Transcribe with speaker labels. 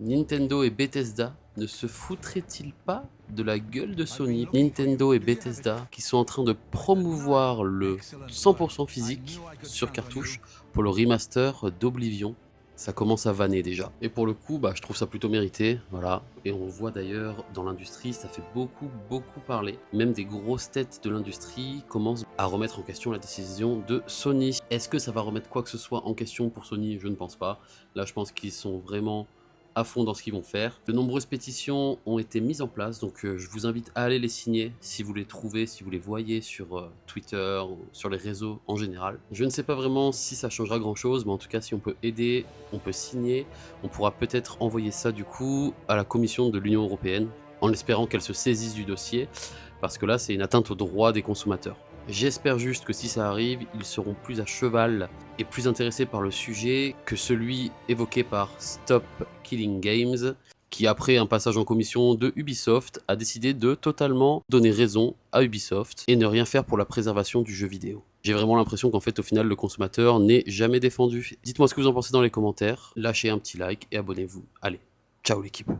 Speaker 1: Nintendo et Bethesda ne se foutraient-ils pas de la gueule de Sony? Nintendo et Bethesda qui sont en train de promouvoir le 100% physique sur cartouche pour le remaster d'Oblivion. Ça commence à vanner déjà. Et pour le coup, je trouve ça plutôt mérité, voilà. Et on voit d'ailleurs dans l'industrie, ça fait beaucoup parler. Même des grosses têtes de l'industrie commencent à remettre en question la décision de Sony. Est-ce que ça va remettre quoi que ce soit en question pour Sony? Je ne pense pas. Là, je pense qu'ils sont vraiment à fond dans ce qu'ils vont faire. De nombreuses pétitions ont été mises en place, donc je vous invite à aller les signer si vous les trouvez, si vous les voyez sur Twitter ou sur les réseaux en général. Je ne sais pas vraiment si ça changera grand chose, mais en tout cas si on peut aider, on peut signer, on pourra peut-être envoyer ça du coup à la Commission de l'Union Européenne, en espérant qu'elle se saisisse du dossier, parce que là c'est une atteinte aux droits des consommateurs. J'espère juste que si ça arrive, ils seront plus à cheval et plus intéressés par le sujet que celui évoqué par Stop Killing Games, qui après un passage en commission de Ubisoft a décidé de totalement donner raison à Ubisoft et ne rien faire pour la préservation du jeu vidéo. J'ai vraiment l'impression qu'en fait au final le consommateur n'est jamais défendu. Dites-moi ce que vous en pensez dans les commentaires, lâchez un petit like et abonnez-vous. Allez, ciao l'équipe.